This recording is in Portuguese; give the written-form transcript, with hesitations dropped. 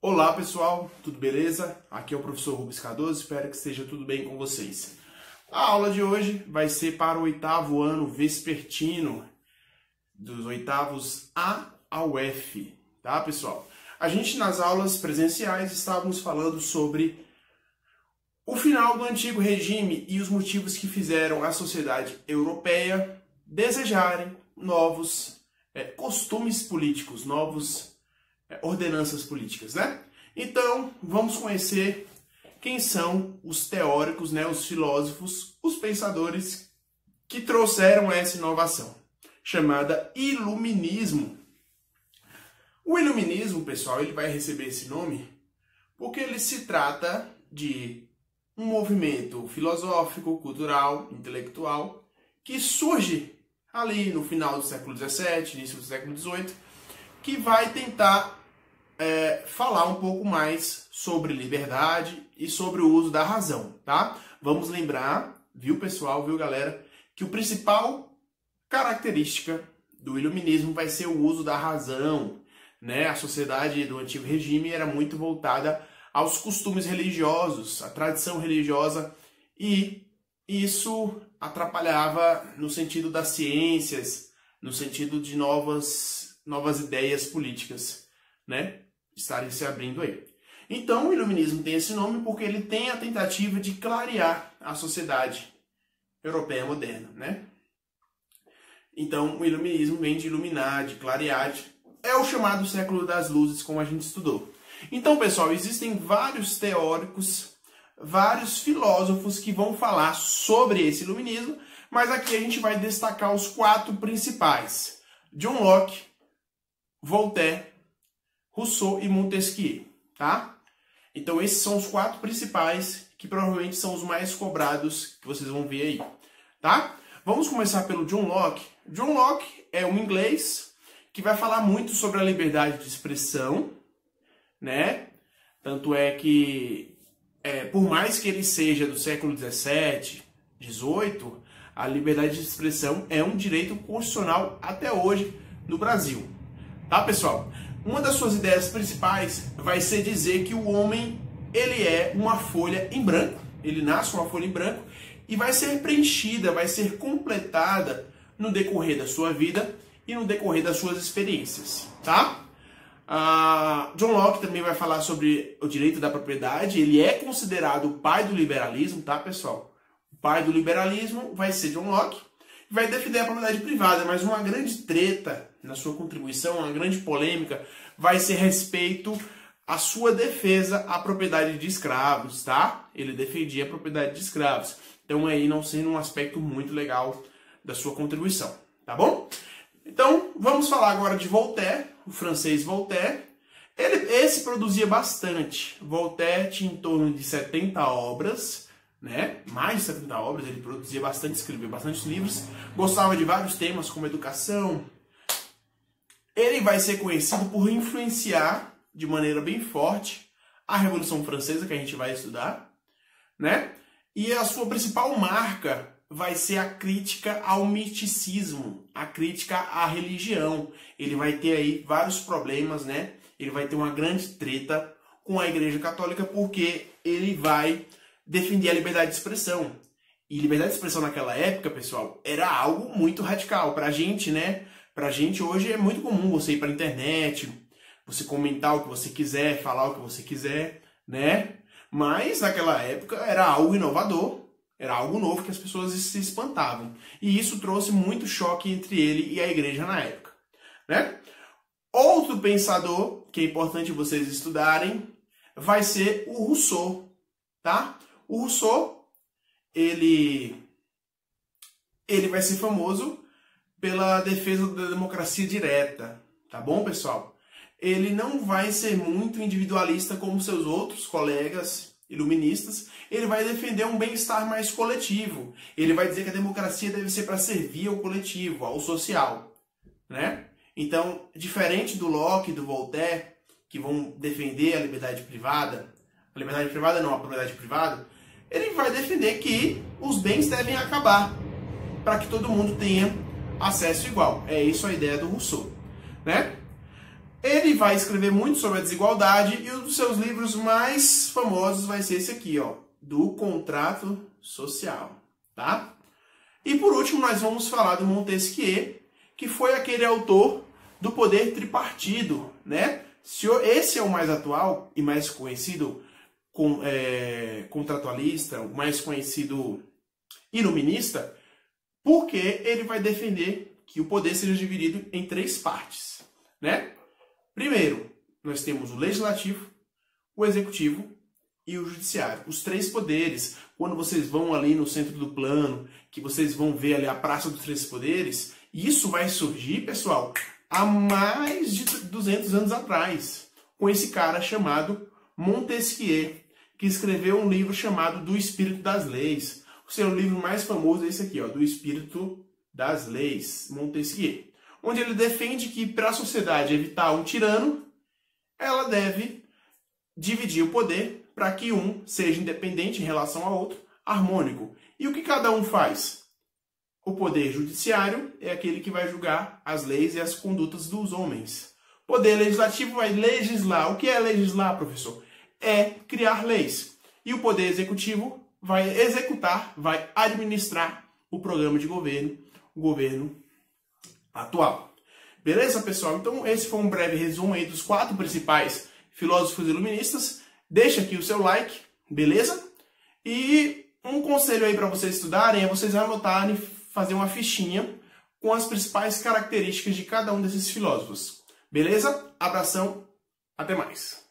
Olá pessoal, tudo beleza? Aqui é o professor Rubens Cardoso, espero que esteja tudo bem com vocês. A aula de hoje vai ser para o 8º ano vespertino, dos 8º A ao F, tá pessoal? A gente nas aulas presenciais estávamos falando sobre o final do antigo regime e os motivos que fizeram a sociedade europeia desejarem novos costumes políticos, novos ordenanças políticas, né? Então, vamos conhecer quem são os teóricos, né, os filósofos, os pensadores que trouxeram essa inovação, chamada Iluminismo. O Iluminismo, pessoal, ele vai receber esse nome porque ele se trata de um movimento filosófico, cultural, intelectual, que surge ali no final do século XVII, início do século XVIII, que vai tentar falar um pouco mais sobre liberdade e sobre o uso da razão, tá? Vamos lembrar, viu pessoal, viu galera, que o principal característica do iluminismo vai ser o uso da razão, né? A sociedade do antigo regime era muito voltada aos costumes religiosos, à tradição religiosa, e isso atrapalhava no sentido das ciências, no sentido de novas ideias políticas, né? Estarem se abrindo aí. Então, o iluminismo tem esse nome porque ele tem a tentativa de clarear a sociedade europeia moderna, né? Então, o iluminismo vem de iluminar, de clarear, é o chamado século das luzes, como a gente estudou. Então, pessoal, existem vários teóricos, vários filósofos que vão falar sobre esse iluminismo, mas aqui a gente vai destacar os 4 principais: John Locke, Voltaire, Rousseau e Montesquieu, tá? Então esses são os 4 principais, que provavelmente são os mais cobrados que vocês vão ver aí, tá? Vamos começar pelo John Locke. John Locke é um inglês que vai falar muito sobre a liberdade de expressão, né? Tanto é que, por mais que ele seja do século XVII, XVIII, a liberdade de expressão é um direito constitucional até hoje no Brasil, tá, pessoal? Uma das suas ideias principais vai ser dizer que o homem, ele é uma folha em branco, ele nasce uma folha em branco e vai ser preenchida, vai ser completada no decorrer da sua vida e no decorrer das suas experiências, tá? John Locke também vai falar sobre o direito da propriedade, ele é considerado o pai do liberalismo, tá, pessoal? O pai do liberalismo vai ser John Locke, vai defender a propriedade privada, mas uma grande treta na sua contribuição, uma grande polêmica, vai ser respeito à sua defesa à propriedade de escravos, tá? Ele defendia a propriedade de escravos. Então aí não sendo um aspecto muito legal da sua contribuição, tá bom? Então vamos falar agora de Voltaire, o francês Voltaire. Esse produzia bastante. Voltaire tinha em torno de 70 obras, né? Mais de 70 obras, ele produzia bastante, escrevia bastante livros, gostava de vários temas como educação. Ele vai ser conhecido por influenciar de maneira bem forte a Revolução Francesa, que a gente vai estudar, né? E a sua principal marca vai ser a crítica ao misticismo, a crítica à religião. Ele vai ter aí vários problemas, né? Ele vai ter uma grande treta com a Igreja Católica porque ele vai defender a liberdade de expressão. E liberdade de expressão naquela época, pessoal, era algo muito radical. Pra gente, né? Pra gente hoje é muito comum você ir pra internet, você comentar o que você quiser, falar o que você quiser, né? Mas naquela época era algo inovador, era algo novo que as pessoas se espantavam. E isso trouxe muito choque entre ele e a igreja na época, né? Outro pensador que é importante vocês estudarem vai ser o Rousseau, tá? O Rousseau, ele vai ser famoso pela defesa da democracia direta, tá bom, pessoal? Ele não vai ser muito individualista como seus outros colegas iluministas, ele vai defender um bem-estar mais coletivo. Ele vai dizer que a democracia deve ser para servir ao coletivo, ao social, né? Então, diferente do Locke e do Voltaire, que vão defender a liberdade privada não, a propriedade privada, ele vai defender que os bens devem acabar, para que todo mundo tenha acesso igual. É isso a ideia do Rousseau, né? Ele vai escrever muito sobre a desigualdade e um dos seus livros mais famosos vai ser esse aqui, ó, do Contrato Social, tá? E por último, nós vamos falar do Montesquieu, que foi aquele autor do Poder Tripartido, né? Esse é o mais atual e mais conhecido contratualista, o mais conhecido iluminista, porque ele vai defender que o poder seja dividido em 3 partes, né? Primeiro, nós temos o legislativo, o executivo e o judiciário. Os 3 poderes, quando vocês vão ali no centro do plano, que vocês vão ver ali a Praça dos 3 Poderes, isso vai surgir, pessoal, há mais de 200 anos atrás, com esse cara chamado Montesquieu, que escreveu um livro chamado Do Espírito das Leis. O seu livro mais famoso é esse aqui, ó, Do Espírito das Leis, Montesquieu, onde ele defende que para a sociedade evitar um tirano, ela deve dividir o poder para que um seja independente em relação ao outro, harmônico. E o que cada um faz? O poder judiciário é aquele que vai julgar as leis e as condutas dos homens. O poder legislativo vai legislar. O que é legislar, professor? É criar leis. E o poder executivo vai executar, vai administrar o programa de governo, o governo atual. Beleza, pessoal? Então esse foi um breve resumo aí dos 4 principais filósofos iluministas. Deixa aqui o seu like, beleza? E um conselho aí para vocês estudarem é vocês anotarem, fazer uma fichinha com as principais características de cada um desses filósofos. Beleza? Abração, até mais.